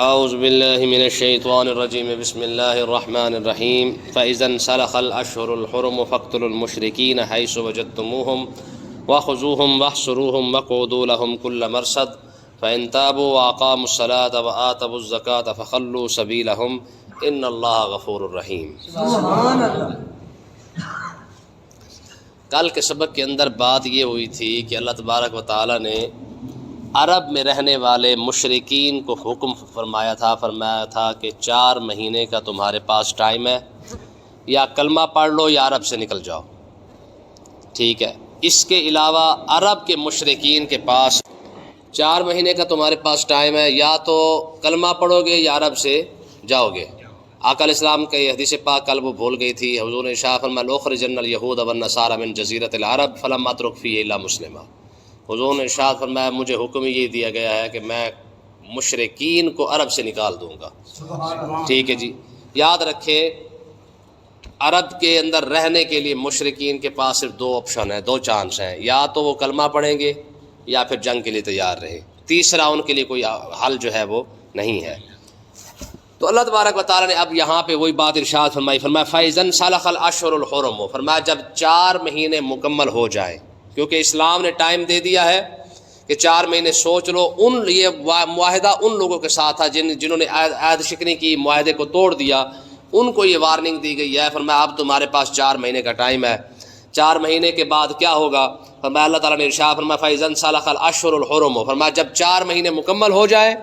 اعوذ باللہ من الشیطان الرجیم بسم اللہ الرحمن الرحیم فإذا انسلخ الأشهر الحرم فاقتلوا المشرکین حیث وجدتموہم وخذوہم واحصروہم وقعدوا لهم كل مرصد فإن تابوا وأقاموا الصلاة وآتوا الزکاة فخلوا سبیلهم ان اللہ غفور الرحیم۔ سبحان اللہ۔ کل کے سبق کے اندر بات یہ ہوئی تھی کہ اللہ تبارک و تعالی نے عرب میں رہنے والے مشرکین کو حکم فرمایا تھا کہ 4 مہینے کا تمہارے پاس ٹائم ہے، یا کلمہ پڑھ لو یا عرب سے نکل جاؤ، ٹھیک ہے۔ اس کے علاوہ عرب کے مشرکین کے پاس 4 مہینے کا تمہارے پاس ٹائم ہے، یا تو کلمہ پڑھو گے یا عرب سے جاؤ گے۔ آقا علیہ السلام کا یہ حدیث پاک کل وہ بھول گئی تھی، حضور نے ارشاد فرمایا لأخرجن اليہود والنصارى من جزیرۃ العرب فلم اترک فیہ الا مسلما۔ حضور نے ارشاد فرمایا مجھے حکم یہ دیا گیا ہے کہ میں مشرکین کو عرب سے نکال دوں گا، ٹھیک ہے جی۔ یاد رکھیں عرب کے اندر رہنے کے لیے مشرکین کے پاس صرف 2 آپشن ہیں، 2 چانس ہیں، یا تو وہ کلمہ پڑھیں گے یا پھر جنگ کے لیے تیار رہے، تیسرا ان کے لیے کوئی حل جو ہے وہ نہیں ہے۔ تو اللہ تبارک و تعالیٰ نے اب یہاں پہ وہی بات ارشاد فرمائی، فرمایا فَإِذَا انسَلَخَ الْأَشْهُرُ الْحُرُمُ، فرمایا جب 4 مہینے مکمل ہو جائیں، کیونکہ اسلام نے ٹائم دے دیا ہے کہ 4 مہینے سوچ لو۔ یہ معاہدہ ان لوگوں کے ساتھ تھا جنہوں نے عہد شکنی کی، معاہدے کو توڑ دیا، ان کو یہ وارننگ دی گئی ہے۔ فرمایا اب تمہارے پاس 4 مہینے کا ٹائم ہے، 4 مہینے کے بعد کیا ہوگا؟ فرمایا اللہ تعالیٰ نے ارشاد فرمایا فَإِذَا انسَلَخَ الْأَشْهُرُ الْحُرُمُ، فرمایا جب 4 مہینے مکمل ہو جائے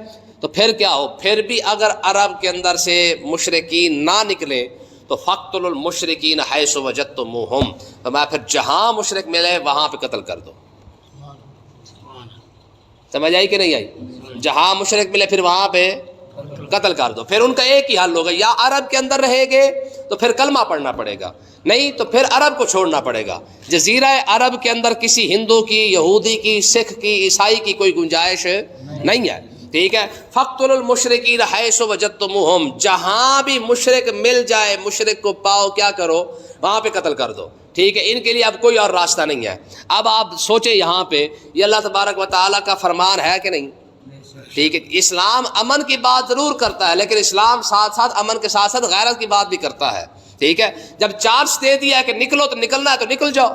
تو پھر کیا ہو؟ پھر بھی اگر عرب کے اندر سے مشرکین نہ نکلیں تو فَاقْتُلُوا الْمُشْرِكِينَ حَيْثُ وَجَدتُّمُوهُمْ، فرمایا پھر جہاں مشرک ملے وہاں پہ قتل کر دو۔ سمجھ آئی کہ نہیں آئی؟ جہاں مشرک ملے پھر وہاں پہ قتل کر دو۔ پھر ان کا ایک ہی حل ہوگا، یا عرب کے اندر رہے گے تو پھر کلمہ پڑھنا پڑے گا، نہیں تو پھر عرب کو چھوڑنا پڑے گا۔ جزیرہ عرب کے اندر کسی ہندو کی، یہودی کی، سکھ کی، عیسائی کی کوئی گنجائش نہیں ہے، ٹھیک ہے۔ فَاقْتُلُوا الْمُشْرِكِينَ حَيْثُ وَجَدتُّمُوهُمْ، جہاں بھی مشرک مل جائے، مشرک کو پاؤ کیا کرو؟ وہاں پہ قتل کر دو، ٹھیک ہے۔ ان کے لیے اب کوئی اور راستہ نہیں ہے۔ اب آپ سوچیں یہاں پہ یہ اللہ تبارک و تعالیٰ کا فرمان ہے کہ نہیں؟ ٹھیک ہے۔ اسلام امن کی بات ضرور کرتا ہے، لیکن اسلام ساتھ ساتھ امن کے ساتھ ساتھ غیرت کی بات بھی کرتا ہے، ٹھیک ہے۔ جب چانس دے دیا ہے کہ نکلو تو نکلنا ہے تو نکل جاؤ،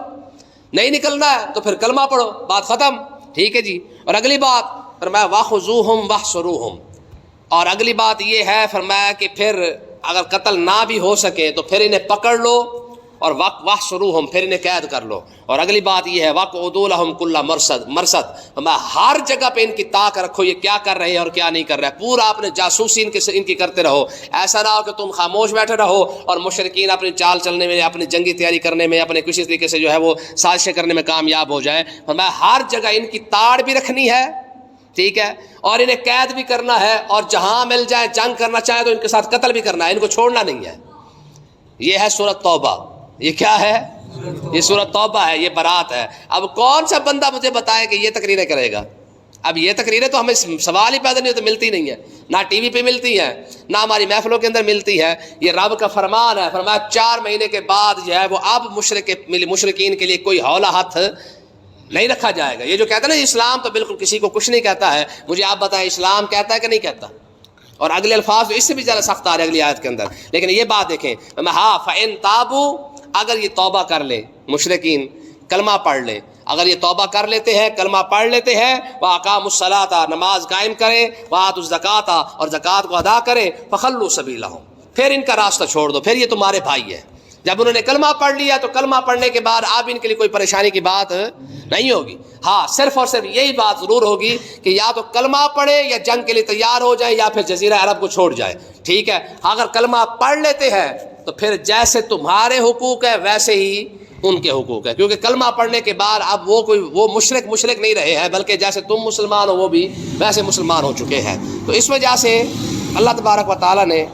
نہیں نکلنا ہے تو پھر کلمہ پڑھو، بات ختم، ٹھیک ہے جی۔ اور اگلی بات فرمایا وَخُذُوهُمْ وَاحْصُرُوهُمْ، اور اگلی بات یہ ہے فرمایا کہ پھر اگر قتل نہ بھی ہو سکے تو پھر انہیں پکڑ لو اور وَاحْصُرُوهُمْ، پھر انہیں قید کر لو۔ اور اگلی بات یہ ہے وَاقْعُدُوا لَهُمْ كُلَّ مرصد، فرمایا ہر جگہ پہ ان کی تاک رکھو، یہ کیا کر رہے ہیں اور کیا نہیں کر رہے ہیں، پورا اپنے جاسوسی ان کی کرتے رہو۔ ایسا نہ ہو کہ تم خاموش بیٹھے رہو اور مشرکین اپنی چال چلنے میں، اپنی جنگی تیاری کرنے میں، اپنے کسی طریقے سے جو ہے وہ سازشیں کرنے میں کامیاب ہو جائیں۔ فرمایا ہر جگہ ان کی تاڑ بھی رکھنی ہے، ٹھیک ہے، اور انہیں قید بھی کرنا ہے، اور جہاں مل جائے جنگ کرنا چاہے تو ان کے ساتھ قتل بھی کرنا ہے، ان کو چھوڑنا نہیں ہے۔ یہ ہے سورۃ توبہ۔ یہ کیا ہے؟ یہ سورۃ توبہ ہے، یہ برات ہے۔ اب کون سا بندہ مجھے بتائے کہ یہ تقریریں کرے گا؟ اب یہ تقریریں تو ہمیں سوال ہی پیدا نہیں ہوتے، ملتی نہیں ہے، نہ ٹی وی پہ ملتی ہیں، نہ ہماری محفلوں کے اندر ملتی ہے۔ یہ رب کا فرمان ہے، فرمایا 4 مہینے کے بعد جو ہے وہ اب مشرکین کے لیے کوئی ہولا ہاتھ نہیں رکھا جائے گا۔ یہ جو کہتا ہے نا اسلام تو بالکل کسی کو کچھ نہیں کہتا ہے، مجھے آپ بتائیں اسلام کہتا ہے کہ نہیں کہتا؟ اور اگلے الفاظ تو اس سے بھی زیادہ سخت آ رہے اگلی آیت کے اندر، لیکن یہ بات دیکھیں ہاں فَإِن تَابُوا، اگر یہ توبہ کر لے مشرکین، کلمہ پڑھ لے، اگر یہ توبہ کر لیتے ہیں، کلمہ پڑھ لیتے ہیں، وَأَقَامُوا الصَّلَاةَ، نماز قائم کریں، وَآتُوا الزَّكَاةَ، اور زکوٰۃ کو ادا کریں، فَخَلُّوا سَبِيلَهُمْ، پھر ان کا راستہ چھوڑ دو، پھر یہ تمہارے بھائی ہے۔ جب انہوں نے کلمہ پڑھ لیا تو کلمہ پڑھنے کے بعد اب ان کے لیے کوئی پریشانی کی بات نہیں ہوگی۔ ہاں صرف اور صرف یہی بات ضرور ہوگی کہ یا تو کلمہ پڑھے یا جنگ کے لیے تیار ہو جائے یا پھر جزیرہ عرب کو چھوڑ جائے، ٹھیک ہے۔ اگر کلمہ پڑھ لیتے ہیں تو پھر جیسے تمہارے حقوق ہے ویسے ہی ان کے حقوق ہے، کیونکہ کلمہ پڑھنے کے بعد اب وہ مشرک نہیں رہے ہیں، بلکہ جیسے تم مسلمان ہو وہ بھی ویسے مسلمان ہو چکے ہیں۔ تو اس وجہ سے اللہ تبارک و تعالیٰ نے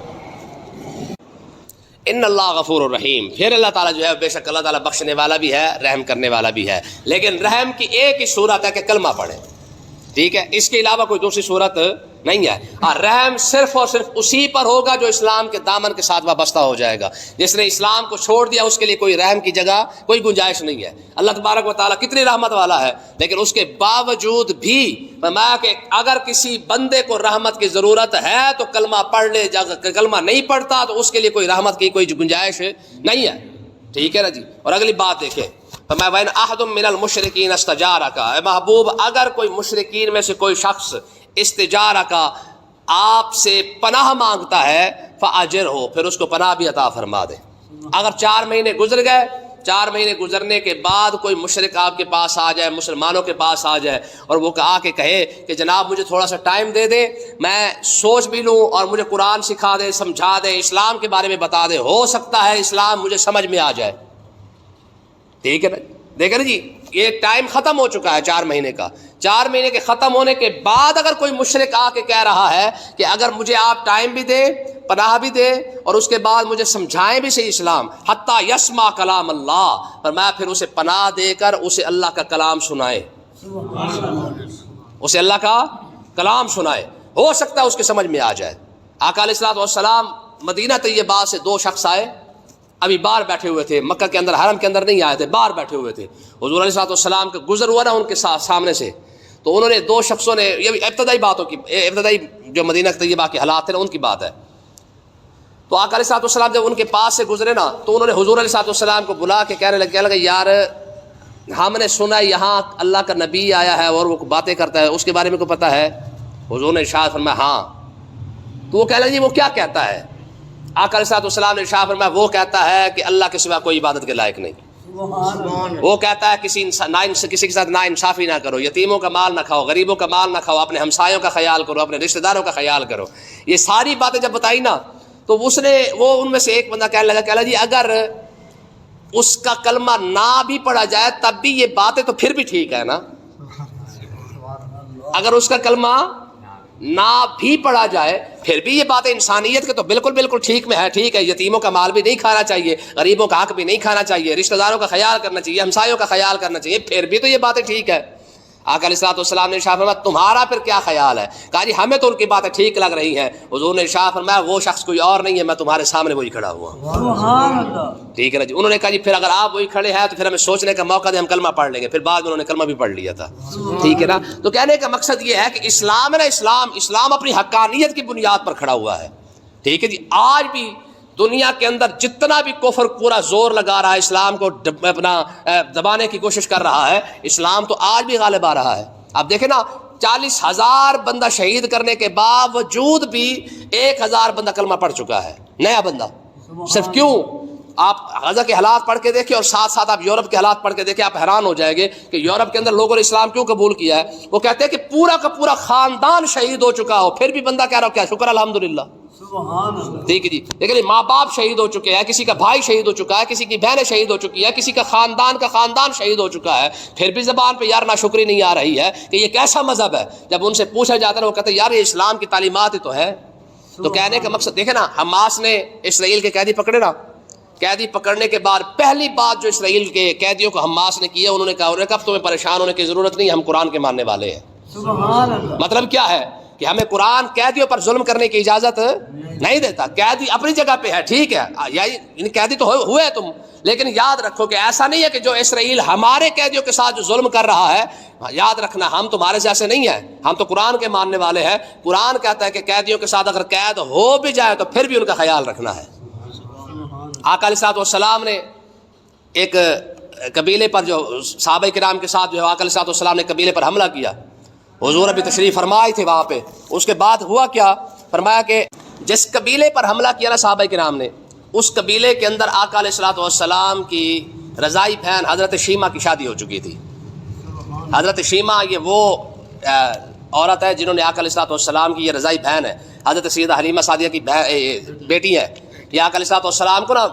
ان اللہ غفور الرحیم، پھر اللہ تعالیٰ جو ہے بے شک اللہ تعالیٰ بخشنے والا بھی ہے، رحم کرنے والا بھی ہے، لیکن رحم کی ایک ہی صورت ہے کہ کلمہ پڑھیں، ٹھیک ہے، اس کے علاوہ کوئی دوسری صورت نہیں ہے. اور رحم صرف اور صرف اسی پر ہوگا جو اسلام کے دامن کے ساتھ وابستہ ہو جائے گا. جس نے اسلام کو چھوڑ دیا اس کے لیے کوئی رحم کی جگہ کوئی گنجائش نہیں ہے. اللہ تبارک و تعالیٰ کتنی رحمت والا ہے، لیکن اس کے باوجود بھی فرمایا کہ اگر کسی بندے کو رحمت کی ضرورت ہے تو کلمہ پڑھ لے، کلمہ نہیں پڑھتا تو اس کے لیے کوئی رحمت کی کوئی گنجائش نہیں ہے. ٹھیک ہے نا جی. اور اگلی بات دیکھیں، فرمایا وَإِنْ أَحَدٌ مِّنَ الْمُشْرِكِينَ اسْتَجَارَكَ، اے محبوب اگر کوئی مشرکین میں سے کوئی شخص استجارہ کا آپ سے پناہ مانگتا ہے فَأَجِرْهُ، پھر اس کو پناہ بھی عطا فرما دے. اگر 4 مہینے گزر گئے، 4 مہینے گزرنے کے بعد کوئی مشرک آپ کے پاس آ جائے، مسلمانوں کے پاس آ جائے اور وہ آ کے کہے کہ جناب مجھے تھوڑا سا ٹائم دے دے، میں سوچ بھی لوں اور مجھے قرآن سکھا دے، سمجھا دے، اسلام کے بارے میں بتا دے، ہو سکتا ہے اسلام مجھے سمجھ میں آ جائے. ٹھیک ہے نا، دیکھیں نا جی، یہ ٹائم ختم ہو چکا ہے 4 مہینے کا. 4 مہینے کے ختم ہونے کے بعد اگر کوئی مشرک آ کے کہہ رہا ہے کہ اگر مجھے آپ ٹائم بھی دے، پناہ بھی دے اور اس کے بعد مجھے سمجھائیں بھی صحیح اسلام، حتیٰ یسمع کلام اللہ، فرمایا پھر اسے پناہ دے کر اسے اللہ کا کلام سنائے، اسے اللہ کا کلام سنائے، ہو سکتا ہے اس کے سمجھ میں آ جائے. آقا علیہ الصلوۃ والسلام مدینہ طیبہ سے 2 شخص آئے، ابھی باہر بیٹھے ہوئے تھے، مکہ کے اندر حرم کے اندر نہیں آئے تھے، باہر بیٹھے ہوئے تھے. حضور علیہ الصلوۃ والسلام کا گزر ہوا نا ان کے سامنے سے، تو انہوں نے 2 شخصوں نے، یہ ابتدائی باتوں کی، ابتدائی جو مدینہ طیبہ کے حالات تھے نا ان کی بات ہے. تو آقا علیہ الصلوۃ والسلام جب ان کے پاس سے گزرے نا تو انہوں نے حضور علیہ الصلوۃ والسلام کو بلا کے کہنے لگے یار ہم نے سنا یہاں اللہ کا نبی آیا ہے اور وہ باتیں کرتا ہے، اس کے بارے میں کو پتہ ہے؟ حضور نے ارشاد فرمایا ہاں. تو وہ کہنے لگے جی وہ کیا کہتا ہے؟ آقا علیہ الصلوۃ والسلام نے ارشاد فرمایا وہ کہتا ہے کہ اللہ کے سوا کوئی عبادت کے لائق نہیں. وہ کہتا ہے کسی کے ساتھ نا انصافی نہ کرو، یتیموں کا مال نہ کھاؤ، غریبوں کا مال نہ کھاؤ، اپنے ہمسایوں کا خیال کرو، اپنے رشتہ داروں کا خیال کرو. یہ ساری باتیں جب بتائی نا تو اس نے وہ ان میں سے ایک بندہ کہنے لگا جی اگر اس کا کلمہ نہ بھی پڑھا جائے تب بھی یہ باتیں تو پھر بھی ٹھیک ہے نا. اگر اس کا کلمہ نہ بھی پڑھا جائے پھر بھی یہ باتیں انسانیت کے تو بالکل ٹھیک میں ہے. ٹھیک ہے، یتیموں کا مال بھی نہیں کھانا چاہیے، غریبوں کا حق بھی نہیں کھانا چاہیے، رشتہ داروں کا خیال کرنا چاہیے، ہمسایوں کا خیال کرنا چاہیے، پھر بھی تو یہ باتیں ٹھیک ہے. آقا علیہ الصلوۃ والسلام نے ارشاد فرمایا تمہارا پھر کیا خیال ہے؟ کہا جی ہمیں تو ان کی باتیں ٹھیک لگ رہی ہیں. حضور نے ارشاد فرمایا وہ شخص کوئی اور نہیں ہے، میں تمہارے سامنے وہی کھڑا ہوا ہوں. ٹھیک ہے نا جی. انہوں نے کہا جی پھر اگر آپ وہی کھڑے ہیں تو پھر ہمیں سوچنے کا موقع دیں، ہم کلمہ پڑھ لیں گے. پھر بعد میں انہوں نے کلمہ بھی پڑھ لیا تھا. ٹھیک ہے نا. تو کہنے کا مقصد یہ ہے کہ اسلام ہے نا، اسلام اپنی حقانیت کی بنیاد پر کھڑا ہوا ہے. ٹھیک ہے جی. آج بھی دنیا کے اندر جتنا بھی کفر پورا زور لگا رہا ہے اسلام کو اپنا دبانے کی کوشش کر رہا ہے، اسلام تو آج بھی غالب آ رہا ہے. آپ دیکھیں نا 40,000 بندہ شہید کرنے کے باوجود بھی 1,000 بندہ کلمہ پڑھ چکا ہے، نیا بندہ. صرف کیوں؟ آپ غزہ کے حالات پڑھ کے دیکھیں اور ساتھ ساتھ آپ یورپ کے حالات پڑھ کے دیکھیں، آپ حیران ہو جائیں گے کہ یورپ کے اندر لوگوں نے اسلام کیوں قبول کیا ہے. وہ کہتے ہیں کہ پورا کا پورا خاندان شہید ہو چکا ہو پھر بھی بندہ کہہ رہا ہو کیا شکر الحمدللہ. ٹھیک ہے جی. لیکن ماں باپ شہید ہو چکے ہیں، کسی کا بھائی شہید ہو چکا ہے، کسی کی بہنیں شہید ہو چکی ہے، کسی کا خاندان شہید ہو چکا ہے، پھر بھی زبان پہ یار ناشکری نہیں آ رہی ہے کہ یہ کیسا مذہب ہے. جب ان سے پوچھا جاتا ہے وہ کہتے ہیں یار یہ اسلام کی تعلیمات ہی تو ہے. تو کہنے کا مقصد دیکھیں نا، حماس نے اسرائیل کے قیدی پکڑے نا، قیدی پکڑنے کے بعد پہلی بات جو اسرائیل کے قیدیوں کو حماس نے کی ہے، انہوں نے کہا تمہیں پریشان ہونے کی ضرورت نہیں، ہم قرآن کے ماننے والے ہیں. مطلب کیا ہے کہ ہمیں قرآن قیدیوں پر ظلم کرنے کی اجازت نہیں دیتا. قیدی اپنی جگہ پہ ہے، ٹھیک ہے، قیدی تو ہوئے تم، لیکن یاد رکھو کہ ایسا نہیں ہے کہ جو اسرائیل ہمارے قیدیوں کے ساتھ جو ظلم کر رہا ہے، یاد رکھنا ہم تمہارے سے ایسے نہیں ہیں، ہم تو قرآن کے ماننے والے ہیں. قرآن کہتا ہے کہ قیدیوں کے ساتھ اگر قید ہو بھی جائے تو پھر بھی ان کا خیال رکھنا ہے. آقا علیہ الصلوۃ والسلام نے ایک قبیلے پر جو صحابہ کرام کے ساتھ جو آقا علیہ الصلوۃ والسلام نے قبیلے پر حملہ کیا، حضور ابھی تشریف فرمائے تھے وہاں پہ. اس کے بعد ہوا کیا؟ فرمایا کہ جس قبیلے پر حملہ کیا نا صحابہ کرام نے، اس قبیلے کے اندر آقا علیہ الصلوۃ والسلام کی رضائی بہن حضرت شیمہ کی شادی ہو چکی تھی. حضرت شیمہ یہ وہ عورت ہے جنہوں نے آقا علیہ الصلوۃ والسلام کی، یہ رضائی بہن ہے، حضرت سیدہ حلیمہ سعدیہ کی بیٹی ہے. یہ آقا علیہ الصلوۃ والسلام کو نا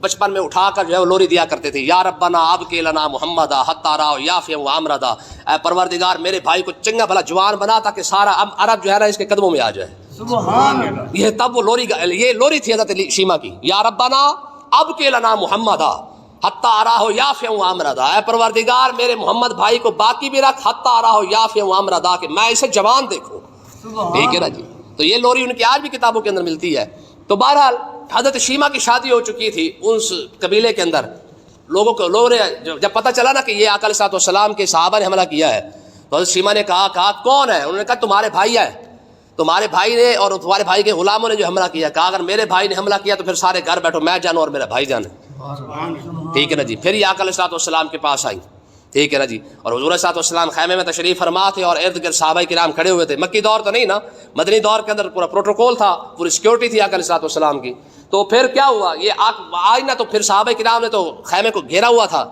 بچپن میں اٹھا کر جو ہے وہ لوری دیا کرتے تھے، یا ربنا ابقِ لنا محمدا حتی راؤ یافیہ وامردا، اے پروردگار میرے بھائی کو چنگا بھلا جوان بنا تاکہ سارا عرب جو ہے نا اس کے قدموں میں آ جائے. سبحان اللہ. یہ تب وہ لوری تھی حضرت شیمہ کی، یا ربنا ابقِ لنا محمدا، حتی اراہ یافع امردا، اے پروردگار میرے محمد بھائی کو باقی بھی رکھ، حتی اراہ یافع امردا، کہ میں اسے جوان دیکھوں. ٹھیک ہے نا جی. تو یہ لوری ان کی آج بھی کتابوں کے اندر ملتی ہے. تو بہرحال حضرت شیمہ کی شادی ہو چکی تھی اس قبیلے کے اندر. لوگوں نے جب پتہ چلا نا کہ یہ آقا علیہ السلام کے صحابہ نے حملہ کیا ہے تو حضرت شیمہ نے کہا کون ہے؟ انہوں نے کہا تمہارے بھائی ہے، تمہارے بھائی نے اور تمہارے بھائی کے غلاموں نے جو حملہ کیا. کہا اگر میرے بھائی نے حملہ کیا تو پھر سارے گھر بیٹھو، میں جانوں اور میرا بھائی جانے. ٹھیک ہے نا جی. پھر یہ آقا علیہ السلام کے پاس آئی. ٹھیک ہے نا جی. اور حضور علیہ السلام خیمے میں تشریف فرما تھے اور ارد گرد صحابہ کرام کھڑے ہوئے تھے. مکی دور تو نہیں نا، مدنی دور کے اندر پورا پروٹوکول تھا، پوری سیکورٹی تھی آقا علیہ السلام کی. تو پھر کیا ہوا، یہ آئی نا تو پھر صحابہ کرام نے تو خیمے کو گھیرا ہوا تھا.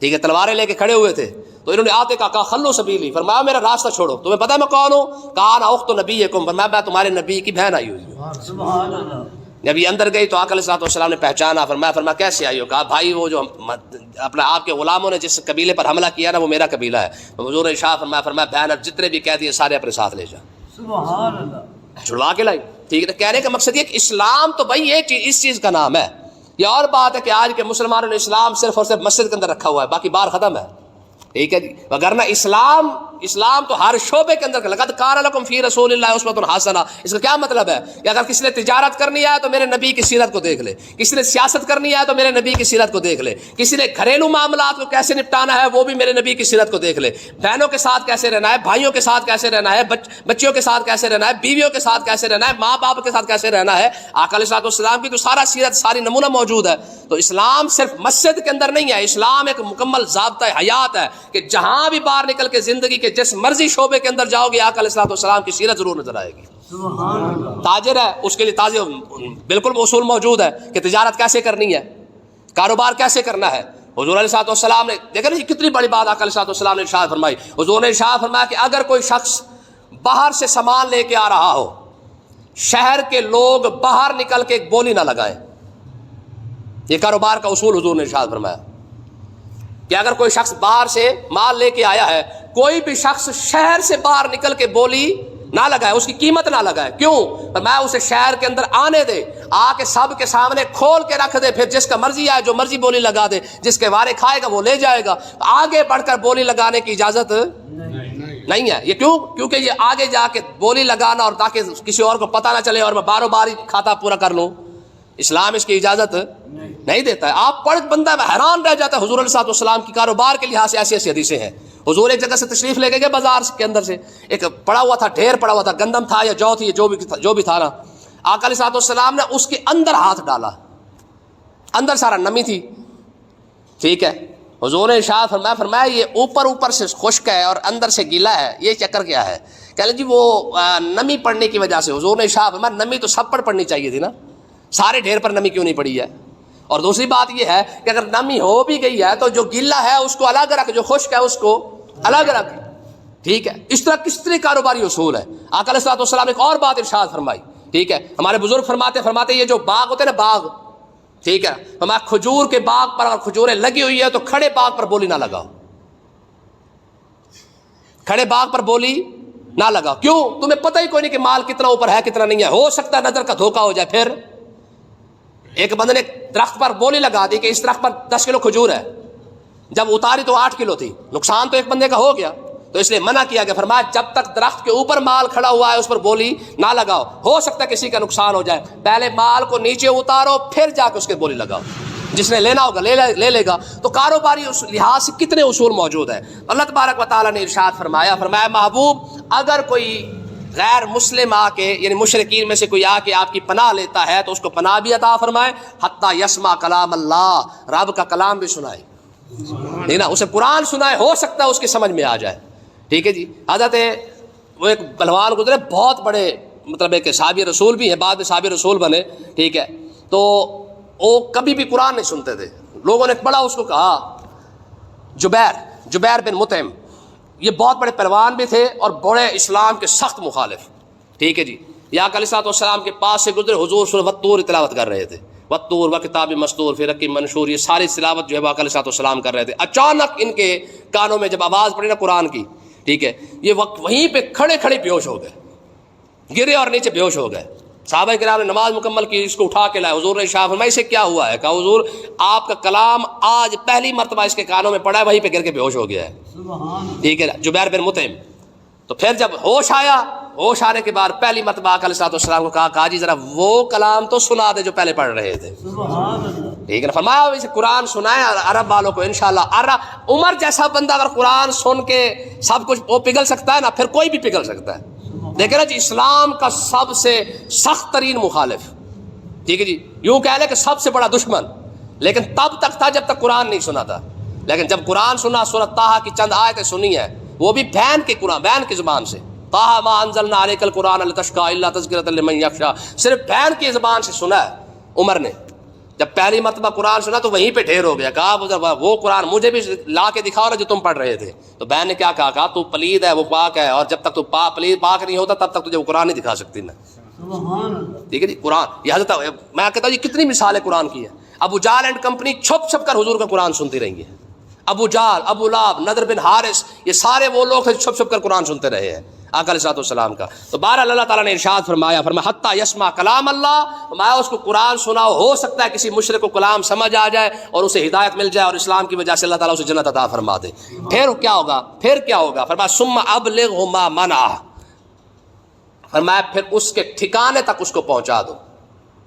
ٹھیک ہے، تلواریں لے کے کھڑے ہوئے تھے. تو انہوں نے آتے کہا خلو سبیلی، فرمایا میرا راستہ چھوڑو. تمہیں پتہ ہے میں کون ہوں؟ کہا انا اخت نبیکم، فرمایا میں تمہارے نبی کی بہن آئی ہوئی ہوں. سبحان اللہ. جب یہ اندر گئی تو آقا علیہ السلام نے پہچانا. فرمایا کیسے آئی ہو؟ کہا بھائی وہ جو اپنا آپ کے غلاموں نے جس قبیلے پر حملہ کیا نا وہ میرا قبیلہ ہے. حضور نے شاہ فرمایا بہن اب جتنے بھی قیدی ہیں سارے اپنے ساتھ لے جا. سبحان اللہ. چھڑوا کے لائی. ٹھیک ہے، کہنے کا مقصد یہ کہ اسلام تو بھائی یہ چیز اس چیز کا نام ہے. یہ اور بات ہے کہ آج کے مسلمانوں نے اسلام صرف اور صرف مسجد کے اندر رکھا ہوا ہے، باقی باہر ختم ہے. ٹھیک ہے جی. وگرنہ اسلام تو ہر شعبے کے اندر. لقد کان لکم فی رسول اللہ اسوۃ حسنہ. اس کا کیا مطلب ہے کہ اگر کسی نے تجارت کرنی ہے تو میرے نبی کی سیرت کو دیکھ لے، کسی نے سیاست کرنی ہے تو میرے نبی کی سیرت کو دیکھ لے، کسی نے گھریلو معاملات کو کیسے نپٹانا ہے وہ بھی میرے نبی کی سیرت کو دیکھ لے، بہنوں کے ساتھ کیسے رہنا ہے، بھائیوں کے ساتھ کیسے رہنا ہے، بچیوں کے ساتھ کیسے رہنا ہے، بیویوں کے ساتھ کیسے رہنا ہے، ماں باپ کے ساتھ کیسے رہنا ہے. آقا علیہ السلام کی تو سارا سیرت، ساری نمونہ موجود ہے. تو اسلام صرف مسجد کے اندر نہیں ہے، اسلام ایک مکمل ضابطہ حیات ہے کہ جہاں بھی باہر نکل کے زندگی کے جس مرضی شعبے کے اندر جاؤ گے آقا علیہ السلام کی سیرت ضرور نظر آئے گی. تاجر ہے اس کے لیے تاجر بالکل اصول موجود ہے کہ تجارت کیسے کرنی ہے، کاروبار کیسے کرنا ہے. حضور علیہ السلام نے دیکھا نا کتنی بڑی بات آقا علیہ السلام نے ارشاد فرمائی. حضور نے ارشاد فرمایا کہ اگر کوئی شخص باہر سے سامان لے کے آ رہا ہو، شہر کے لوگ باہر نکل کے ایک بولی نہ لگائیں. یہ کاروبار کا اصول حضور نے ارشاد فرمایا کہ اگر کوئی شخص باہر سے مال لے کے آیا ہے، کوئی بھی شخص شہر سے باہر نکل کے بولی نہ لگائے، اس کی قیمت نہ لگائے. کیوں؟ میں اسے شہر کے اندر آنے دے، آ کے سب کے سامنے کھول کے رکھ دے، پھر جس کا مرضی آئے جو مرضی بولی لگا دے، جس کے وارے کھائے گا وہ لے جائے گا. آگے بڑھ کر بولی لگانے کی اجازت نہیں ہے. یہ کیوں؟ کیونکہ یہ آگے جا کے بولی لگانا اور تاکہ کسی اور کو پتہ نہ چلے اور میں باروں بار کھاتا پورا کر لوں، اسلام اس کی اجازت نہیں دیتا ہے. آپ پڑھ بندہ حیران رہ جاتا ہے. حضور علیہ السلام کی کاروبار کے لحاظ سے ایسی ایسی حدیثیں ہیں. حضور ایک جگہ سے تشریف لے کے گئے بازار کے اندر سے، ایک پڑا ہوا تھا، ڈھیر پڑا ہوا تھا، گندم تھا یا جو تھی، جو بھی تھا نا. آقا علیہ السلام نے اس کے اندر ہاتھ ڈالا، اندر سارا نمی تھی. ٹھیک ہے، حضور نے ارشاد فرمایا یہ اوپر سے خشک ہے اور اندر سے گیلا ہے، یہ چکر کیا ہے؟ کہہ لیں جی وہ نمی پڑنے کی وجہ سے. حضور نے ارشاد فرمایا نمی تو سب پر پڑنی چاہیے تھی نا، سارے ڈھیر پر نمی کیوں نہیں پڑی ہے؟ اور دوسری بات یہ ہے کہ اگر نمی ہو بھی گئی ہے تو جو گیلا ہے اس کو الگ رکھ، جو خشک ہے اس کو الگ رکھ. ٹھیک ہے، اس طرح کس طرح کاروباری اصول ہے. آقا علیہ السلام نے ایک اور بات ارشاد فرمائی. ٹھیک ہے، ہمارے بزرگ فرماتے یہ جو باغ ہوتے ہیں نا، باغ، ٹھیک ہے، ہمارے کھجور کے باغ پر اگر کھجوریں لگی ہوئی ہے تو کھڑے باغ پر بولی نہ لگاؤ، کھڑے باغ پر بولی نہ لگاؤ. کیوں؟ تمہیں پتہ ہی کوئی نہیں کہ مال کتنا اوپر ہے کتنا نہیں ہے، ہو سکتا ہے نظر کا دھوکہ ہو جائے. پھر ایک بندے نے درخت پر بولی لگا دی کہ اس درخت پر 10 کلو کھجور ہے، جب اتاری تو 8 کلو تھی، نقصان تو ایک بندے کا ہو گیا. تو اس لیے منع کیا گیا، فرمایا جب تک درخت کے اوپر مال کھڑا ہوا ہے اس پر بولی نہ لگاؤ، ہو سکتا ہے کسی کا نقصان ہو جائے. پہلے مال کو نیچے اتارو پھر جا کے اس کے بولی لگاؤ، جس نے لینا ہوگا لے لے گا. تو کاروباری لحاظ سے کتنے اصول موجود ہیں. اللہ تبارک و تعالیٰ نے ارشاد فرمایا محبوب اگر کوئی غیر مسلم آ کے یعنی مشرکین میں سے کوئی آ کے آپ کی پناہ لیتا ہے تو اس کو پناہ بھی عطا فرمائے، حتیٰ یسمع کلام اللہ، رب کا کلام بھی سنائے. نہیں نا، اسے قرآن سنائے، ہو سکتا ہے اس کی سمجھ میں آ جائے. ٹھیک ہے جی. حضرت وہ ایک پہلوان گزرے، بہت بڑے مطلب ایک صحابی رسول بھی ہیں، بعد میں صحابی رسول بنے. ٹھیک ہے، تو وہ کبھی بھی قرآن نہیں سنتے تھے. لوگوں نے بڑا اس کو کہا، جبیر بن مطعم، یہ بہت بڑے پہلوان بھی تھے اور بڑے اسلام کے سخت مخالف. ٹھیک ہے جی. یا علیہ السلام کے پاس سے گزرے، حضور سورۃ والطور تلاوت کر رہے تھے، والطور وکتاب مسطور فی رق منشور، یہ ساری تلاوت جو ہے علیہ السلام کر رہے تھے. اچانک ان کے کانوں میں جب آواز پڑی نا قرآن کی، ٹھیک ہے، یہ وقت وہیں پہ کھڑے بیہوش ہو گئے، گرے اور نیچے بیہوش ہو گئے. صحابہ کرام نے نماز مکمل کی، اس کو اٹھا کے لائے، حضور نے ارشاد فرمایا اسے کیا ہوا ہے؟ کہا حضور آپ کا کلام آج پہلی مرتبہ اس کے کانوں میں پڑا ہے، وہیں پہ گر کے بے ہوش ہو گیا ہے، ٹھیک ہے، جبیر بن مطعم۔ تو پھر جب ہوش آیا، ہوش آنے کے بعد پہلی مرتبہ آقا علیہ السلام کو کہا جی ذرا وہ کلام تو سنا دے جو پہلے پڑھ رہے تھے، ٹھیک ہے نا؟ فرمایا اسے قرآن سنائے عرب والوں کو انشاءاللہ۔ عمر جیسا بندہ اگر قرآن سن کے سب کچھ وہ پگھل سکتا ہے نا، پھر کوئی بھی پگھل سکتا ہے۔ دیکھیں نا جی، اسلام کا سب سے سخت ترین مخالف، ٹھیک ہے جی، یوں کہہ لے کہ سب سے بڑا دشمن، لیکن تب تک تھا جب تک قرآن نہیں سنا تھا۔ لیکن جب قرآن سنا، سورۃ طٰہٰ کی چند آیتیں سنی ہیں، وہ بھی بین کے قرآن، بین کی زبان سے، طٰہٰ مَا أَنزَلْنَا عَلَيْكَ الْقُرْآنَ لِتَشْقَىٰ إِلَّا تَذْكِرَةً لِّمَن يَخْشَىٰ، صرف بین کی زبان سے سنا ہے عمر نے۔ جب پہلی مرتبہ قرآن سنا تو وہیں پہ ڈھیر ہو گیا، کہا وہ قرآن مجھے بھی لا کے دکھاؤ نا جو تم پڑھ رہے تھے۔ تو بہن نے کیا کہا تو پلید ہے وہ پاک ہے، اور جب تک تو پاک نہیں ہوتا تب تک تجھے وہ قرآن نہیں دکھا سکتی نا، ٹھیک ہے جی۔ قرآن یہ حضرت، میں کہتا ہوں یہ کتنی مثالیں قرآن کی ہیں۔ ابو جہل اینڈ کمپنی چھپ چھپ کر حضور کا قرآن سنتی رہی ہے، ابو جہل، ابو لہب، نضر بن حارث، یہ سارے وہ لوگ ہیں چھپ چھپ کر قرآن سنتے رہے ہیں آقا علیہ السلام کا۔ تو بہرحال اللہ تعالیٰ نے ارشاد فرمایا حتیٰ یسمع کلام اللہ، فرمایا اس کو قرآن سناؤ، ہو سکتا ہے کسی مشرک کو کلام سمجھ آ جائے اور اسے ہدایت مل جائے اور اسلام کی وجہ سے اللہ تعالیٰ اسے جنت عطا فرما دے۔ پھر کیا ہوگا؟ فرمایا ثم ابلغ ما منع، فرمایا پھر اس کے ٹھکانے تک اس کو پہنچا دو۔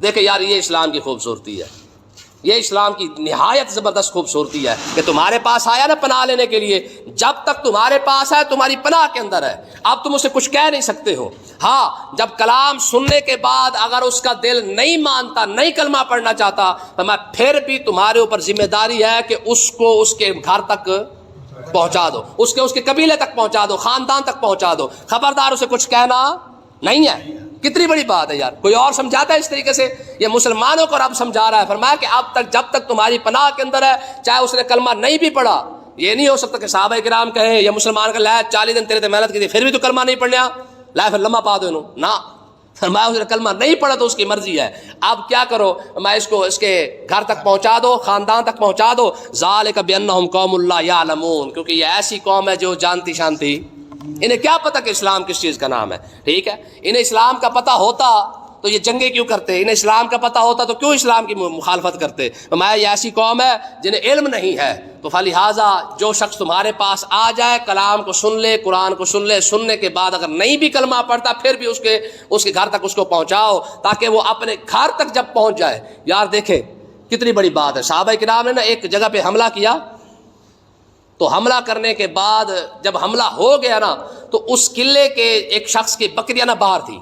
دیکھیں یار یہ اسلام کی خوبصورتی ہے، یہ اسلام کی نہایت زبردست خوبصورتی ہے کہ تمہارے پاس آیا نا پناہ لینے کے لیے، جب تک تمہارے پاس ہے تمہاری پناہ کے اندر ہے، اب تم اسے کچھ کہہ نہیں سکتے ہو۔ ہاں جب کلام سننے کے بعد اگر اس کا دل نہیں مانتا، نہیں کلمہ پڑھنا چاہتا، تو میں پھر بھی تمہارے اوپر ذمہ داری ہے کہ اس کو اس کے گھر تک پہنچا دو، اس کے قبیلے تک پہنچا دو، خاندان تک پہنچا دو، خبردار اسے کچھ کہنا نہیں ہے۔ کتنی بڑی بات ہے یار، کوئی اور سمجھاتا ہے اس طریقے سے؟ یہ مسلمانوں کو رب سمجھا رہا ہے، فرمایا کہ اب تک جب تک تمہاری پناہ کے اندر ہے، چاہے اس نے کلمہ نہیں بھی پڑھا، یہ نہیں ہو سکتا کہ صحابہ کرام کہیں یا مسلمان کا لائے 40 دن تیرے تے محنت کی تھی پھر بھی تو کلمہ نہیں پڑھنا، لائے پھر لمحہ پا دو انہوں نہ، فرمایا اس نے کلمہ نہیں پڑھا تو اس کی مرضی ہے، اب کیا کرو، میں اس کو اس کے گھر تک پہنچا دو، خاندان تک پہنچا دو۔ ذالک بانہم قوم لا یعلمون، کیونکہ یہ ایسی قوم ہے جو جانتی شانتی، انہیں کیا پتا کہ اسلام کس چیز کا نام ہے، ٹھیک ہے؟ انہیں اسلام کا پتہ ہوتا تو یہ جنگیں کیوں کرتے؟ انہیں اسلام کا پتہ ہوتا تو کیوں اسلام کی مخالفت کرتے؟ میں یہ ایسی قوم ہے جنہیں علم نہیں ہے، تو فلہٰذا جو شخص تمہارے پاس آ جائے کلام کو سن لے، قرآن کو سن لے، سننے کے بعد اگر نہیں بھی کلمہ پڑھتا پھر بھی اس کے گھر تک اس کو پہنچاؤ، تاکہ وہ اپنے گھر تک جب پہنچ جائے۔ یار دیکھیں کتنی بڑی بات ہے، صحابہ کرام نے نا ایک جگہ پہ حملہ کیا، تو حملہ کرنے کے بعد جب حملہ ہو گیا نا تو اس قلعے کے ایک شخص کی بکریاں نہ باہر تھی،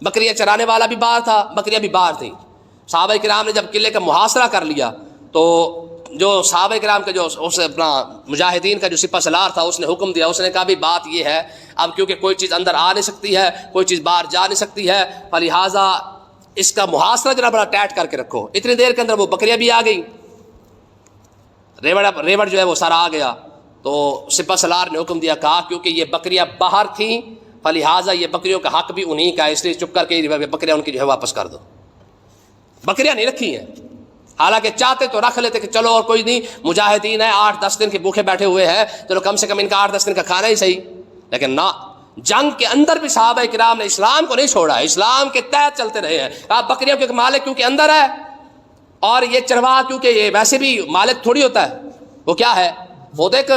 بکریاں چرانے والا بھی باہر تھا، بکریاں بھی باہر تھیں۔ صحابہ کرام نے جب قلعے کا محاصرہ کر لیا تو جو صحابہ کرام کا جو اس اپنا مجاہدین کا جو سپہ سالار تھا اس نے حکم دیا، اس نے کہا بھی بات یہ ہے اب کیونکہ کوئی چیز اندر آ نہیں سکتی ہے، کوئی چیز باہر جا نہیں سکتی ہے، فلہٰذا اس کا محاصرہ جو ہے بڑا ٹائٹ کر کے رکھو۔ اتنی دیر کے اندر وہ بکریاں بھی آ گئیں، ریوڑ جو ہے وہ سارا آ گیا، تو سپہ سالار نے حکم دیا، کہا کیونکہ یہ بکریاں باہر تھیں فلہٰذا یہ بکریوں کا حق بھی انہیں کا ہے، اس لیے چپ کر کے بکریاں ان کی جو ہے واپس کر دو۔ بکریاں نہیں رکھی ہیں، حالانکہ چاہتے تو رکھ لیتے کہ چلو اور کوئی نہیں، مجاہدین ہیں 8-10 دن کے بھوکے بیٹھے ہوئے ہیں، چلو کم سے کم ان کا 8-10 دن کا کھانا ہی صحیح، لیکن نہ، جنگ کے اندر بھی صحابہ کرام نے اسلام کو نہیں چھوڑا، اسلام کے تحت چلتے رہے ہیں۔ آپ بکریوں کے مالک کیونکہ اندر ہے، اور یہ چرواہ کیونکہ یہ ویسے بھی مالک تھوڑی ہوتا ہے، وہ کیا ہے، وہ تو ایک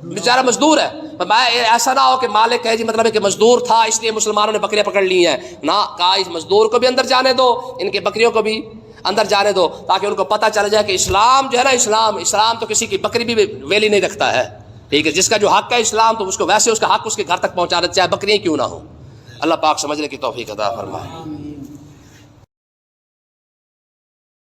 بیچارہ مزدور ہے۔ ایسا نہ ہو کہ مالک ہے جی مطلب ہے کہ مزدور تھا اس لیے مسلمانوں نے بکریاں پکڑ لی ہیں، نہ، کہا اس مزدور کو بھی اندر جانے دو، ان کے بکریوں کو بھی اندر جانے دو، تاکہ ان کو پتہ چل جائے کہ اسلام جو ہے نا، اسلام تو کسی کی بکری بھی ویلی نہیں رکھتا ہے، ٹھیک ہے؟ جس کا جو حق ہے اسلام تو اس کو ویسے اس کا حق اس کے گھر تک پہنچانا، چاہے بکریاں کیوں نہ ہو۔ اللہ پاک سمجھنے کی توفیق عطا فرمائے۔